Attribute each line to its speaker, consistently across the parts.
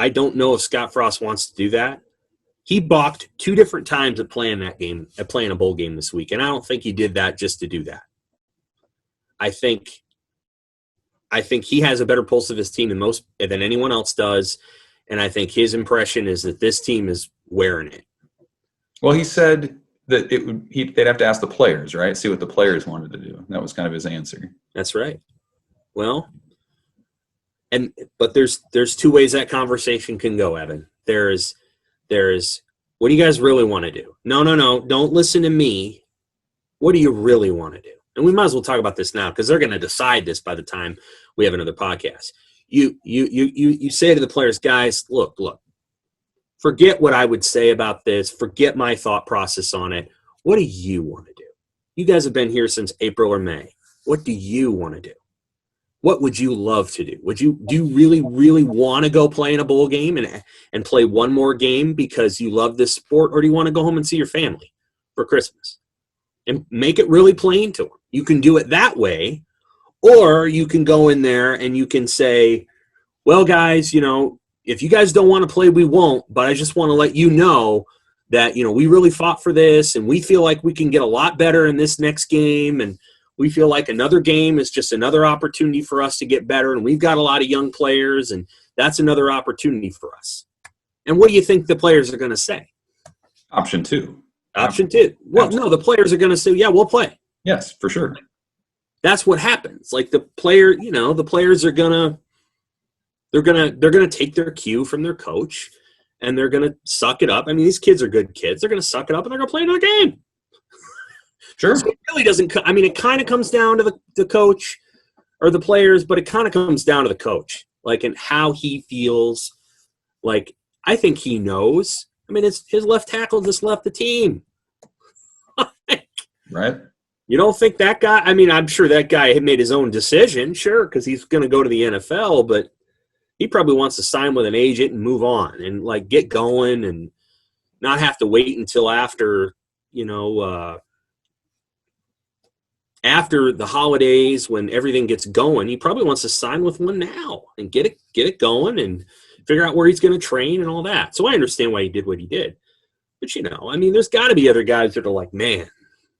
Speaker 1: I don't know if Scott Frost wants to do that. He balked 2 different times at playing that game, at playing a bowl game this week, and I don't think he did that just to do that. I think he has a better pulse of his team than anyone else does, and I think his impression is that this team is wearing it.
Speaker 2: Well, he said that they'd have to ask the players, right? See what the players wanted to do. That was kind of his answer.
Speaker 1: That's right. Well, but there's 2 ways that conversation can go, Evan. There's what do you guys really want to do? No, don't listen to me. What do you really want to do? And we might as well talk about this now because they're going to decide this by the time we have another podcast. You say to the players, guys, look, forget what I would say about this. Forget my thought process on it. What do you want to do? You guys have been here since April or May. What do you want to do? What would you love to do? Do you really, really want to go play in a bowl game and play one more game because you love this sport, or do you want to go home and see your family for Christmas? And make it really plain to them. You can do it that way, or you can go in there and you can say, well, guys, if you guys don't want to play, we won't, but I just want to let you know that, we really fought for this, and we feel like we can get a lot better in this next game, and we feel like another game is just another opportunity for us to get better, and we've got a lot of young players, and that's another opportunity for us. And what do you think the players are going to say?
Speaker 2: Option 2.
Speaker 1: Option 2. Well, no, the players are going to say, yeah, we'll play.
Speaker 2: Yes, for sure.
Speaker 1: That's what happens. Like the players are going to take their cue from their coach, and they're going to suck it up. I mean, these kids are good kids. They're going to suck it up, and they're going to play another game.
Speaker 2: Sure.
Speaker 1: So it really doesn't – I mean, it kind of comes down to the coach or the players, but it kind of comes down to the coach, like, and how he feels. Like, I think he knows. I mean, his left tackle just left the team.
Speaker 2: Right.
Speaker 1: You don't think that guy – I mean, I'm sure that guy had made his own decision, sure, because he's going to go to the NFL, but he probably wants to sign with an agent and move on and, like, get going and not have to wait until after, after the holidays when everything gets going. He probably wants to sign with one now and get it going and figure out where he's going to train and all that. So I understand why he did what he did. But, I mean, there's got to be other guys that are like, man,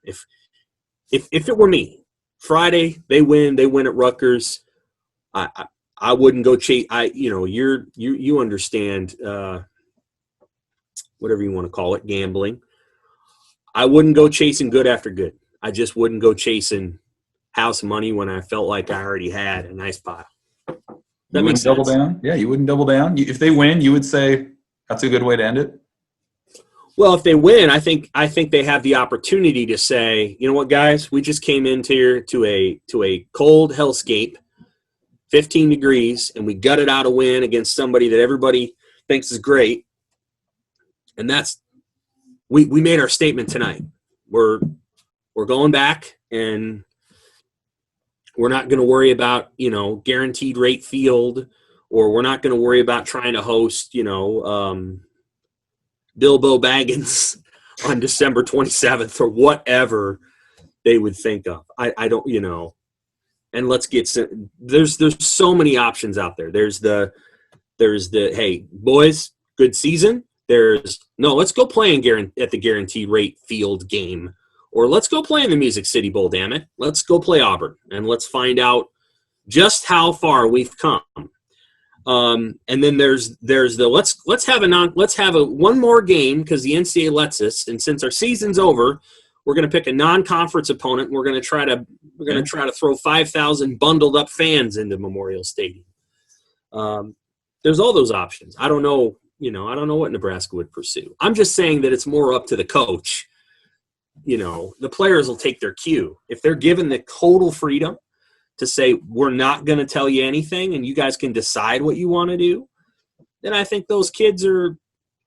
Speaker 1: if it were me, Friday they win at Rutgers, I wouldn't go chase. You understand whatever you want to call it, gambling. I wouldn't go chasing good after good. I just wouldn't go chasing house money when I felt like I already had a nice pile.
Speaker 2: That makes sense. Double down? Yeah, you wouldn't double down. If they win, you would say that's a good way to end it.
Speaker 1: Well, if they win, I think they have the opportunity to say, you know what, guys, we just came into here to a cold hellscape, 15 degrees, and we gutted out a win against somebody that everybody thinks is great. And that's we made our statement tonight. We're going back, and we're not going to worry about, guaranteed rate field, or we're not going to worry about trying to host, Bilbo Baggins on December 27th or whatever they would think of. I don't, and let's get some, there's so many options out there. There's the, hey, boys, good season. There's, no, let's go play at the guaranteed rate field game, or let's go play in the Music City Bowl, damn it. Let's go play Auburn, and let's find out just how far we've come. And then there's the let's have a one more game because the NCAA lets us, and since our season's over, we're going to pick a non-conference opponent. And we're going to try to throw 5,000 bundled up fans into Memorial Stadium. There's all those options. I don't know. I don't know what Nebraska would pursue. I'm just saying that it's more up to the coach. The players will take their cue if they're given the total freedom to say, we're not going to tell you anything and you guys can decide what you want to do, then I think those kids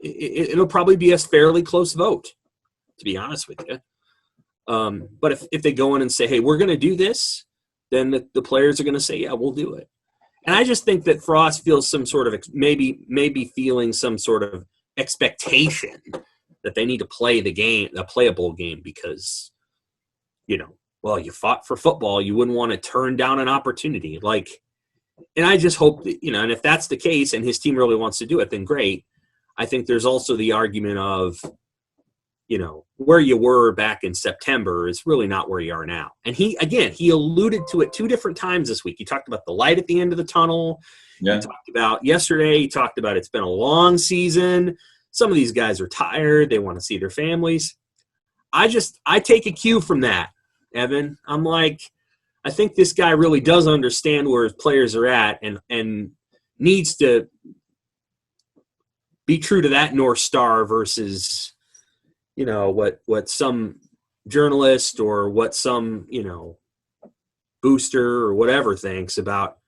Speaker 1: it'll probably be a fairly close vote, to be honest with you. But if they go in and say, hey, we're going to do this, then the players are going to say, yeah, we'll do it. And I just think that Frost feels some sort of maybe feeling some sort of expectation that they need to play the game, a playable game, because, well, you fought for football. You wouldn't want to turn down an opportunity. Like, And I just hope that, and if that's the case and his team really wants to do it, then great. I think there's also the argument of, where you were back in September is really not where you are now. And he alluded to it 2 different times this week. He talked about the light at the end of the tunnel.
Speaker 2: Yeah.
Speaker 1: He talked about yesterday. He talked about it's been a long season. Some of these guys are tired. They want to see their families. I take a cue from that, Evan. I'm like, I think this guy really does understand where his players are at and needs to be true to that North Star versus, what some journalist or what some, booster or whatever thinks about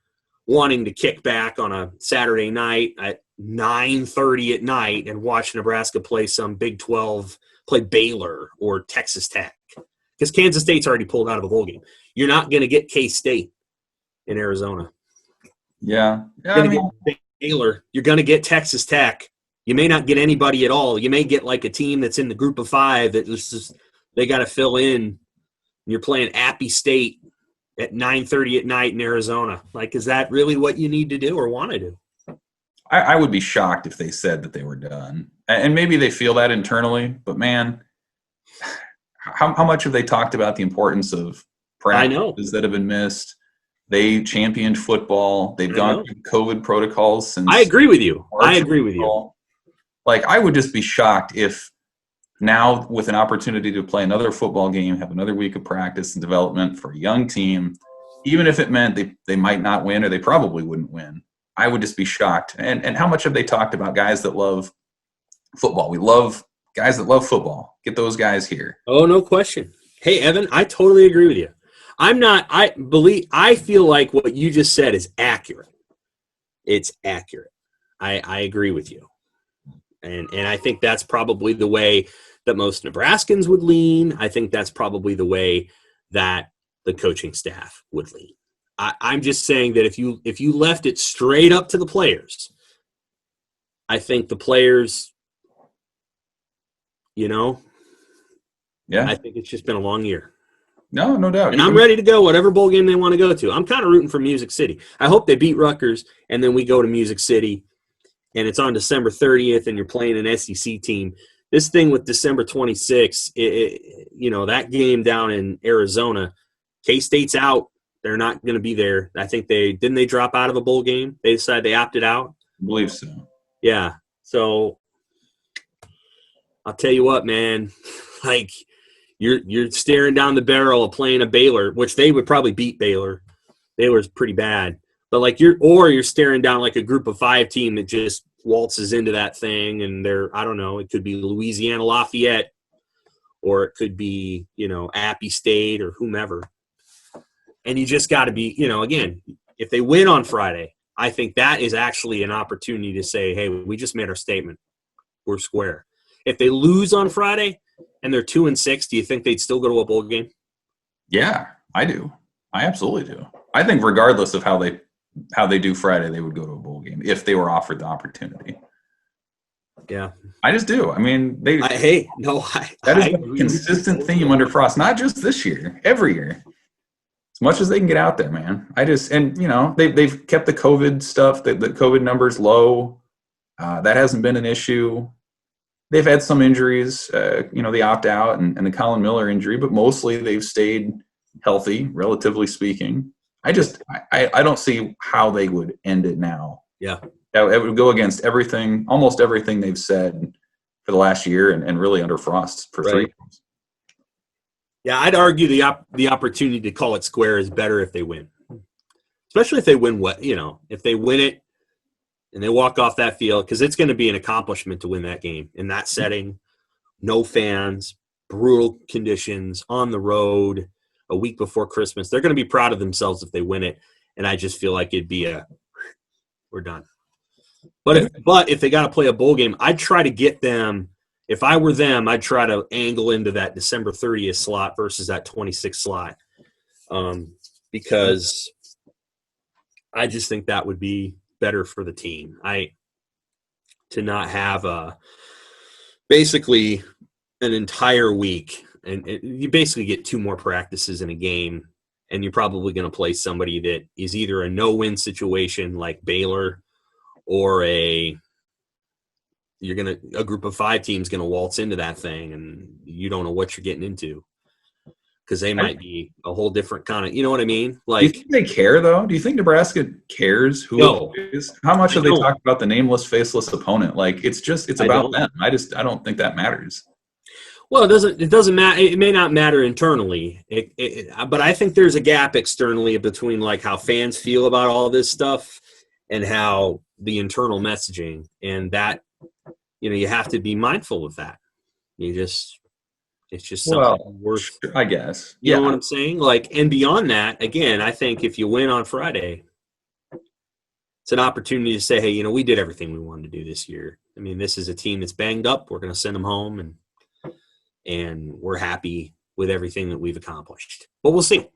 Speaker 1: wanting to kick back on a Saturday night at 9:30 at night and watch Nebraska play some Big 12, play Baylor or Texas Tech. Because Kansas State's already pulled out of a bowl game. You're not going to get K-State in Arizona.
Speaker 2: Yeah.
Speaker 1: You're going to get Baylor. You're going to get Texas Tech. You may not get anybody at all. You may get like a team that's in the group of 5 that they got to fill in. You're playing Appy State at 9:30 at night in Arizona. Like, is that really what you need to do or want to do?
Speaker 2: I would be shocked if they said that they were done. And maybe they feel that internally, but man, how much have they talked about the importance of practices that have been missed? They championed football. They've gone through COVID protocols since.
Speaker 1: I agree with you.
Speaker 2: Like, I would just be shocked if now, with an opportunity to play another football game, have another week of practice and development for a young team, even if it meant they might not win or they probably wouldn't win, I would just be shocked. And how much have they talked about guys that love football? We love guys that love football. Get those guys here.
Speaker 1: Oh, no question. Hey, Evan, I totally agree with you. I feel like what you just said is accurate. It's accurate. I agree with you. And I think that's probably the way that most Nebraskans would lean. I think that's probably the way that the coaching staff would lean. I'm just saying that if you left it straight up to the players, I think the players, I think it's just been a long year.
Speaker 2: No doubt.
Speaker 1: And I'm ready to go whatever bowl game they want to go to. I'm kind of rooting for Music City. I hope they beat Rutgers, and then we go to Music City, and it's on December 30th, and you're playing an SEC team. This thing with December 26th, that game down in Arizona, K-State's out. They're not going to be there. I think didn't they drop out of a bowl game? They decided they opted out?
Speaker 2: I believe so.
Speaker 1: Yeah. So I'll tell you what, man, like you're staring down the barrel of playing a Baylor, which they would probably beat Baylor. Baylor's pretty bad. But you're staring down like a group of 5 team that just waltzes into that thing, and I don't know, it could be Louisiana Lafayette, or it could be, Appy State or whomever. And you just got to be, again, if they win on Friday, I think that is actually an opportunity to say, hey, we just made our statement. We're square. If they lose on Friday and they're 2-6, do you think they'd still go to a bowl game?
Speaker 2: Yeah, I do. I absolutely do. I think regardless of how they do Friday, they would go to a bowl game if they were offered the opportunity.
Speaker 1: Yeah.
Speaker 2: I just do. I mean, that is a consistent theme under Frost, not just this year, every year. As much as they can get out there, man. They've kept the COVID stuff, the COVID numbers low. That hasn't been an issue. They've had some injuries, the opt-out and the Colin Miller injury, but mostly they've stayed healthy, relatively speaking. I don't see how they would end it now.
Speaker 1: Yeah.
Speaker 2: It would go against almost everything they've said for the last year and really under Frost for 3 years.
Speaker 1: Yeah, I'd argue the opportunity to call it square is better if they win. Especially if they win if they win it and they walk off that field, because it's going to be an accomplishment to win that game in that setting. No fans, brutal conditions, on the road, a week before Christmas. They're going to be proud of themselves if they win it, and I just feel like it'd be we're done. But if they got to play a bowl game, I'd try to get them. If I were them, I'd try to angle into that December 30th slot versus that 26th slot, because I just think that would be better for the team. To not have basically an entire week, and you basically get 2 more practices in a game and you're probably going to play somebody that is either a no-win situation like Baylor, or a group of 5 teams going to waltz into that thing, and you don't know what you're getting into, because they might be a whole different kind of, you know what I mean? Like,
Speaker 2: do you think they care though? Do you think Nebraska cares who it is? How much have they talked about the nameless, faceless opponent? Like, it's about them. I don't think that matters.
Speaker 1: Well, it doesn't matter. It may not matter internally, but I think there's a gap externally between like how fans feel about all this stuff and how the internal messaging, and that, you have to be mindful of that. It's just something worth,
Speaker 2: I guess.
Speaker 1: You know what I'm saying? Like, and beyond that, again, I think if you win on Friday, it's an opportunity to say, hey, we did everything we wanted to do this year. I mean, this is a team that's banged up. We're going to send them home, and we're happy with everything that we've accomplished. But we'll see.